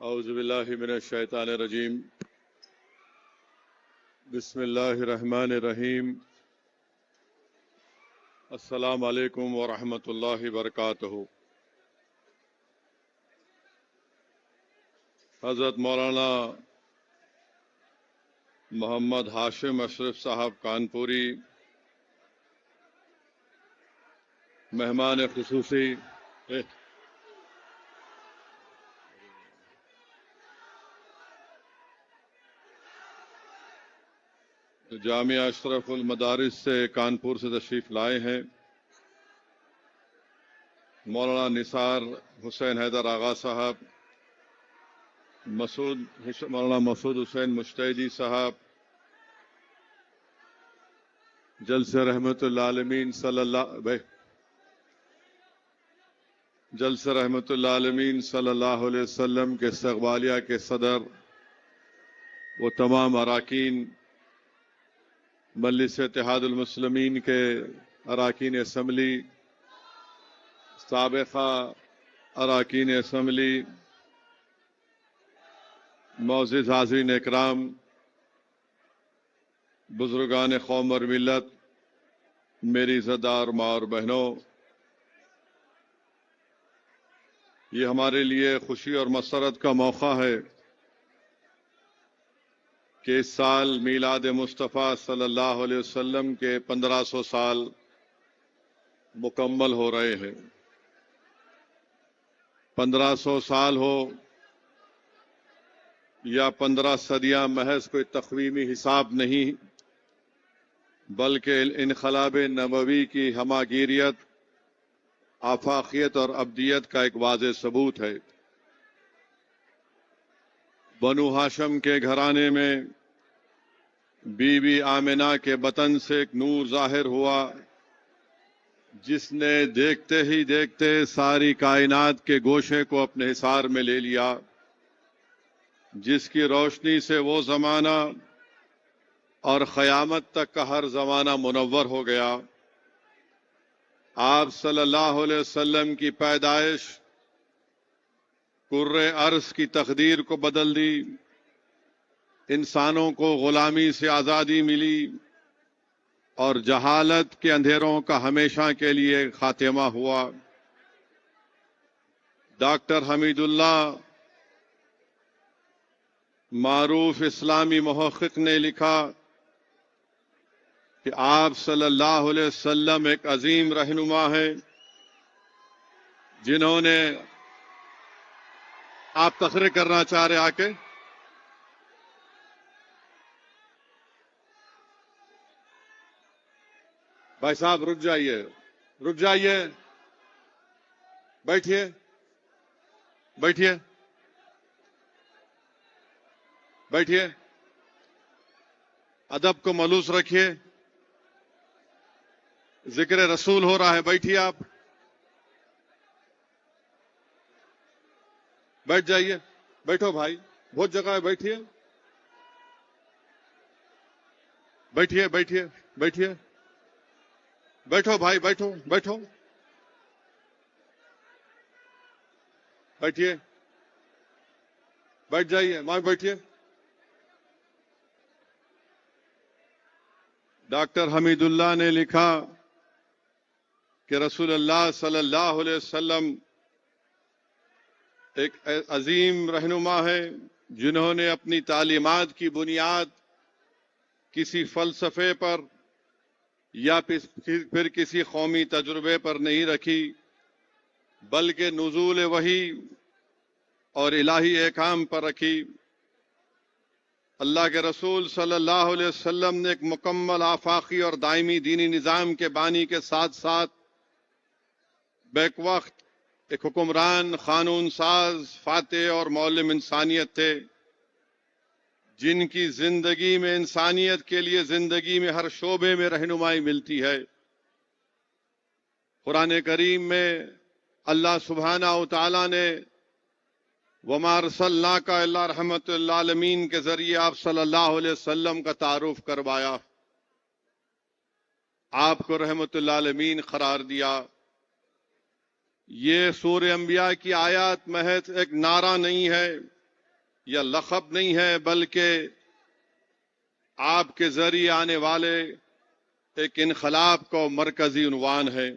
اعوذ باللہ من الشیطان الرجیم بسم اللہ الرحمن الرحیم السلام علیکم ورحمۃ اللہ وبرکاتہ۔ حضرت مولانا محمد ہاشم اشرف صاحب کانپوری، مہمان خصوصی جامعہ اشرف المدارس سے کانپور سے تشریف لائے ہیں، مولانا نثار حسین حیدر آغا صاحب، مولانا مسعود حسین مشتیجی صاحب، جلسہ رحمت اللہ عالمین صلی اللہ علیہ وسلم کے استقبالیہ کے صدر وہ تمام اراکین، مجلس اتحاد المسلمین کے اراکین اسمبلی، سابقہ اراکین اسمبلی، معزز حاضرین اکرام، بزرگان قوم اور ملت، میری عزتدار ماں اور بہنوں، یہ ہمارے لیے خوشی اور مسرت کا موقع ہے کہ اس سال میلاد مصطفیٰ صلی اللہ علیہ وسلم کے 1500 سال مکمل ہو رہے ہیں۔ 1500 سال ہو یا 15 صدیاں محض کوئی تقویمی حساب نہیں، بلکہ انقلاب نبوی کی ہماگیریت، آفاقیت اور ابدیت کا ایک واضح ثبوت ہے۔ بنو ہاشم کے گھرانے میں بی بی آمنہ کے بطن سے ایک نور ظاہر ہوا، جس نے دیکھتے ہی دیکھتے ساری کائنات کے گوشے کو اپنے حصار میں لے لیا، جس کی روشنی سے وہ زمانہ اور قیامت تک کا ہر زمانہ منور ہو گیا۔ آپ صلی اللہ علیہ وسلم کی پیدائش کرۂ ارض کی تقدیر کو بدل دی، انسانوں کو غلامی سے آزادی ملی اور جہالت کے اندھیروں کا ہمیشہ کے لیے خاتمہ ہوا۔ ڈاکٹر حمید اللہ، معروف اسلامی محقق، نے لکھا کہ آپ صلی اللہ علیہ وسلم ایک عظیم رہنما ہیں جنہوں نے آپ تقریر کرنا چاہ رہے آ کے بھائی صاحب رک جائیے، بیٹھیے، ادب کو ملوث رکھیے، ذکر رسول ہو رہا ہے، بیٹھیے، آپ بیٹھ جائیے، بیٹھو بھائی، بہت جگہ ہے، بیٹھیے، بیٹھو بھائی، بیٹھو، بیٹھیے، بیٹھ جائیے، ماں بیٹھیے۔ ڈاکٹر حمید اللہ نے لکھا کہ رسول اللہ صلی اللہ علیہ وسلم ایک عظیم رہنما ہے جنہوں نے اپنی تعلیمات کی بنیاد کسی فلسفے پر یا پھر کسی قومی تجربے پر نہیں رکھی، بلکہ نزول وحی اور الہی احکام پر رکھی۔ اللہ کے رسول صلی اللہ علیہ وسلم نے ایک مکمل آفاقی اور دائمی دینی نظام کے بانی کے ساتھ ساتھ بیک وقت ایک حکمران، قانون ساز، فاتح اور معلم انسانیت تھے، جن کی زندگی میں انسانیت کے لیے زندگی میں ہر شعبے میں رہنمائی ملتی ہے۔ قرآن کریم میں اللہ سبحانہ و تعالیٰ نے وَمَا أَرْسَلْنَاكَ إِلَّا رَحْمَةً لِّلْعَالَمِينَ کے ذریعے آپ صلی اللہ علیہ وسلم کا تعارف کروایا، آپ کو رحمت للعالمین قرار دیا۔ یہ سورہ انبیاء کی آیات محض ایک نعرہ نہیں ہے، یا لقب نہیں ہے بلکہ آپ کے ذریعے آنے والے ایک انقلاب کا مرکزی عنوان ہے۔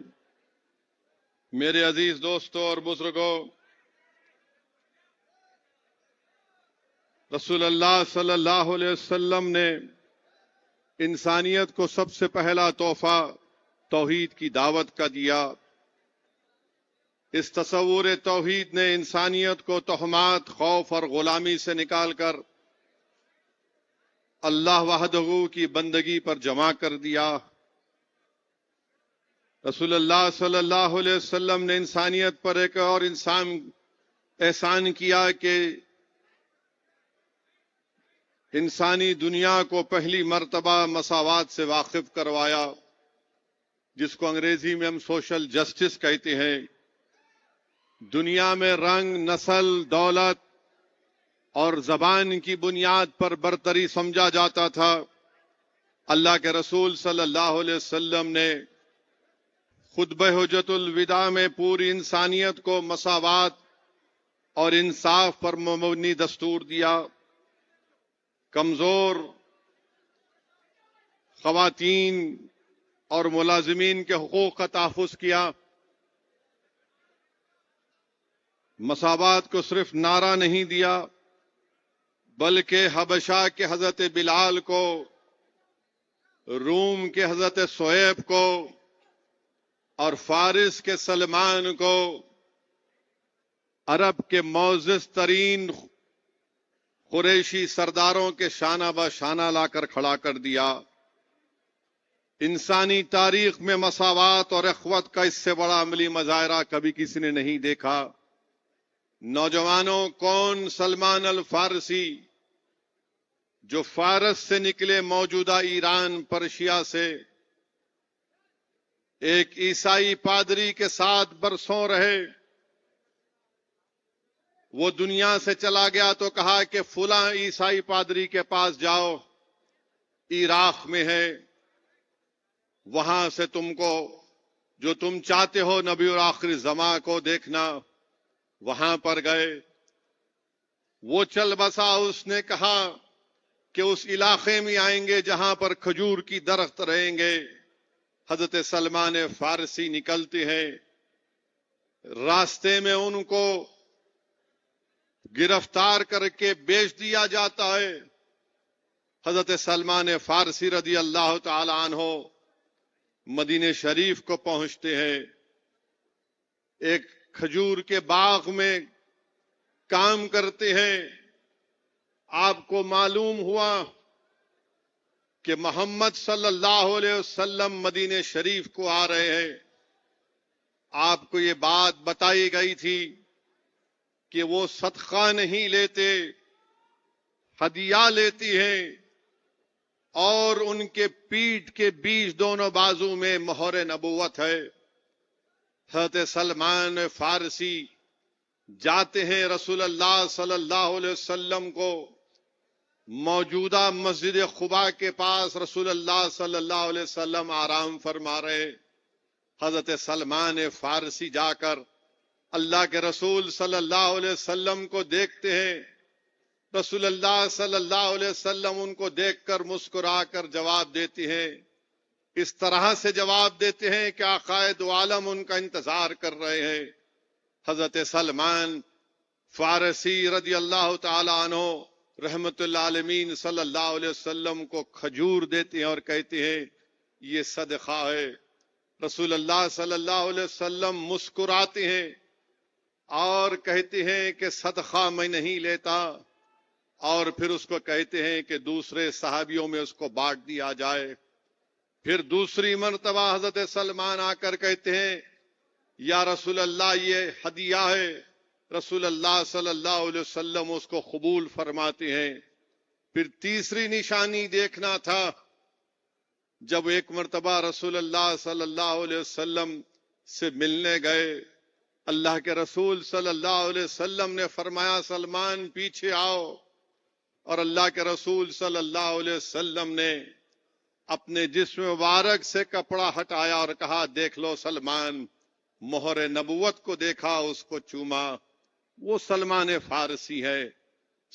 میرے عزیز دوستوں اور بزرگوں، رسول اللہ صلی اللہ علیہ وسلم نے انسانیت کو سب سے پہلا تحفہ توحید کی دعوت کا دیا۔ اس تصور توحید نے انسانیت کو تہمات، خوف اور غلامی سے نکال کر اللہ وحدہ کی بندگی پر جمع کر دیا۔ رسول اللہ صلی اللہ علیہ وسلم نے انسانیت پر ایک اور احسان کیا کہ انسانی دنیا کو پہلی مرتبہ مساوات سے واقف کروایا، جس کو انگریزی میں ہم سوشل جسٹس کہتے ہیں۔ دنیا میں رنگ، نسل، دولت اور زبان کی بنیاد پر برتری سمجھا جاتا تھا۔ اللہ کے رسول صلی اللہ علیہ وسلم نے خطبہ حجۃ الوداع میں پوری انسانیت کو مساوات اور انصاف پر مبنی دستور دیا۔ کمزور خواتین اور ملازمین کے حقوق کا تحفظ کیا۔ مساوات کو صرف نعرہ نہیں دیا بلکہ حبشہ کے حضرت بلال کو، روم کے حضرت صہیب کو اور فارس کے سلمان کو عرب کے معزز ترین قریشی سرداروں کے شانہ بہ شانہ لا کر کھڑا کر دیا۔ انسانی تاریخ میں مساوات اور اخوت کا اس سے بڑا عملی مظاہرہ کبھی کسی نے نہیں دیکھا۔ نوجوانوں، کون سلمان الفارسی جو فارس سے نکلے، موجودہ ایران، پرشیا سے، ایک عیسائی پادری کے ساتھ برسوں رہے، وہ دنیا سے چلا گیا تو کہا کہ فلاں عیسائی پادری کے پاس جاؤ، عراق میں ہے، وہاں سے تم کو جو تم چاہتے ہو نبی اور آخری زمان کو دیکھنا۔ وہاں پر گئے، وہ چل بسا، اس نے کہا کہ اس علاقے میں آئیں گے جہاں پر کھجور کی درخت رہیں گے۔ حضرت سلمان فارسی نکلتے ہیں، راستے میں ان کو گرفتار کر کے بیچ دیا جاتا ہے۔ حضرت سلمان فارسی رضی اللہ تعالی عنہ مدینہ شریف کو پہنچتے ہیں، ایک کھجور کے باغ میں کام کرتے ہیں۔ آپ کو معلوم ہوا کہ محمد صلی اللہ علیہ وسلم مدینہ شریف کو آ رہے ہیں۔ آپ کو یہ بات بتائی گئی تھی کہ وہ صدقہ نہیں لیتے، ہدیہ لیتی ہیں، اور ان کے پیٹھ کے بیچ دونوں بازو میں مہر نبوت ہے۔ حضرت سلمان فارسی جاتے ہیں، رسول اللہ صلی اللہ علیہ وسلم کو موجودہ مسجد قباء کے پاس رسول اللہ صلی اللہ علیہ وسلم آرام فرما رہے۔ حضرت سلمان فارسی جا کر اللہ کے رسول صلی اللہ علیہ وسلم کو دیکھتے ہیں۔ رسول اللہ صلی اللہ علیہ وسلم ان کو دیکھ کر مسکرا کر جواب دیتے ہیں، اس طرح سے جواب دیتے ہیں کہ آقائے دو عالم ان کا انتظار کر رہے ہیں۔ حضرت سلمان فارسی رضی اللہ تعالی عنہ رحمت اللہ عالمین صلی اللہ علیہ وسلم کو کھجور دیتے ہیں اور کہتے ہیں یہ صدقہ ہے۔ رسول اللہ صلی اللہ علیہ وسلم مسکراتے ہیں اور کہتے ہیں کہ صدقہ میں نہیں لیتا، اور پھر اس کو کہتے ہیں کہ دوسرے صحابیوں میں اس کو بانٹ دیا جائے۔ پھر دوسری مرتبہ حضرت سلمان آ کر کہتے ہیں یا رسول اللہ یہ ہدیہ ہے۔ رسول اللہ صلی اللہ علیہ وسلم اس کو قبول فرماتے ہیں۔ پھر تیسری نشانی دیکھنا تھا، جب ایک مرتبہ رسول اللہ صلی اللہ علیہ وسلم سے ملنے گئے، اللہ کے رسول صلی اللہ علیہ وسلم نے فرمایا سلمان پیچھے آؤ، اور اللہ کے رسول صلی اللہ علیہ وسلم نے اپنے جسم مبارک سے کپڑا ہٹایا اور کہا دیکھ لو سلمان، مہر نبوت کو دیکھا، اس کو چوما۔ وہ سلمان فارسی ہے۔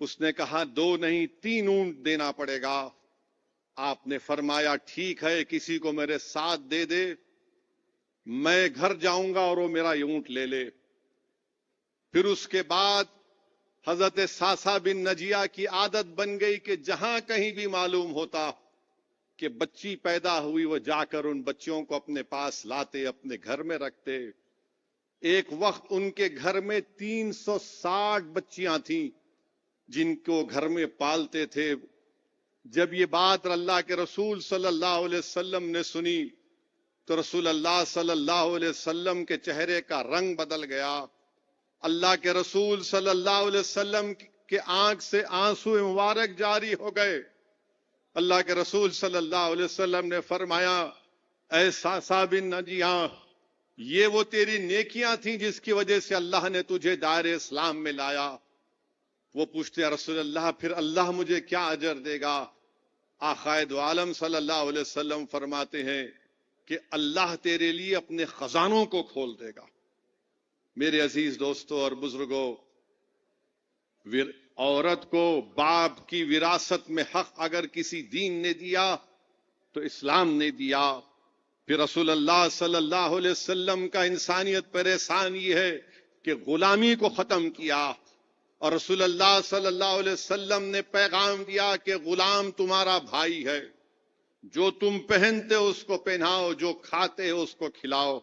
اس نے کہا 2 نہیں 3 اونٹ دینا پڑے گا. آپ نے فرمایا ٹھیک ہے, کسی کو میرے ساتھ دے دے, میں گھر جاؤں گا اور وہ میرا اونٹ لے لے. پھر اس کے بعد حضرت ساسا بن نجیہ کی عادت بن گئی کہ جہاں کہیں بھی معلوم ہوتا کہ بچی پیدا ہوئی, وہ جا کر ان بچوں کو اپنے پاس لاتے, اپنے گھر میں رکھتے. ایک وقت ان کے گھر میں 360 بچیاں تھیں جن کو گھر میں پالتے تھے. جب یہ بات اللہ کے رسول صلی اللہ علیہ وسلم نے سنی تو رسول اللہ صلی اللہ علیہ وسلم کے چہرے کا رنگ بدل گیا. اللہ کے رسول صلی اللہ علیہ وسلم کے آنکھ سے آنسو مبارک جاری ہو گئے. اللہ کے رسول صلی اللہ علیہ وسلم نے فرمایا اے ساسا بن نجیہ, یہ وہ تیری نیکیاں تھیں جس کی وجہ سے اللہ نے تجھے دائرے اسلام میں لایا. وہ پوچھتے ہیں رسول اللہ پھر اللہ مجھے کیا اجر دے گا؟ آقا دو عالم صلی اللہ علیہ وسلم فرماتے ہیں کہ اللہ تیرے لیے اپنے خزانوں کو کھول دے گا. میرے عزیز دوستوں اور بزرگوں, عورت کو باپ کی وراثت میں حق اگر کسی دین نے دیا تو اسلام نے دیا. پھر رسول اللہ صلی اللہ علیہ وسلم کا انسانیت پر احسان یہ ہے کہ غلامی کو ختم کیا, اور رسول اللہ صلی اللہ علیہ وسلم نے پیغام دیا کہ غلام تمہارا بھائی ہے, جو تم پہنتے ہو اس کو پہناؤ, جو کھاتے ہو اس کو کھلاؤ.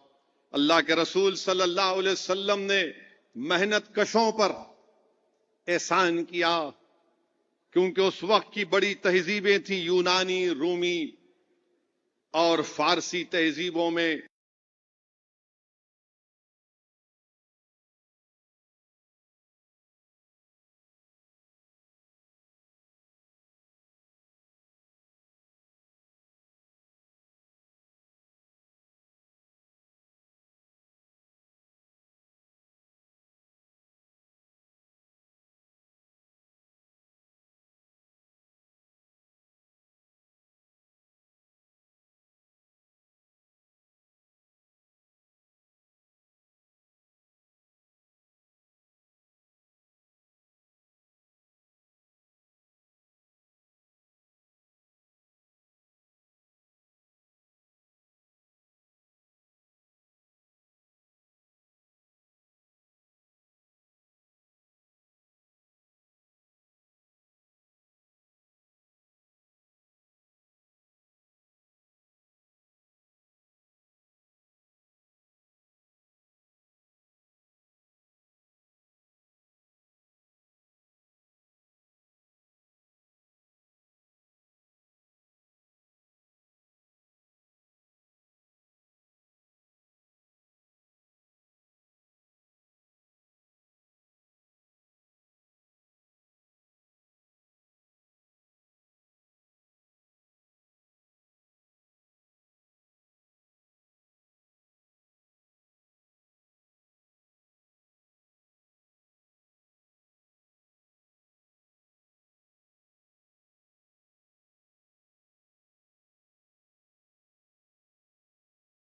اللہ کے رسول صلی اللہ علیہ وسلم نے محنت کشوں پر احسان کیا, کیونکہ اس وقت کی بڑی تہذیبیں تھیں, یونانی, رومی اور فارسی تہذیبوں میں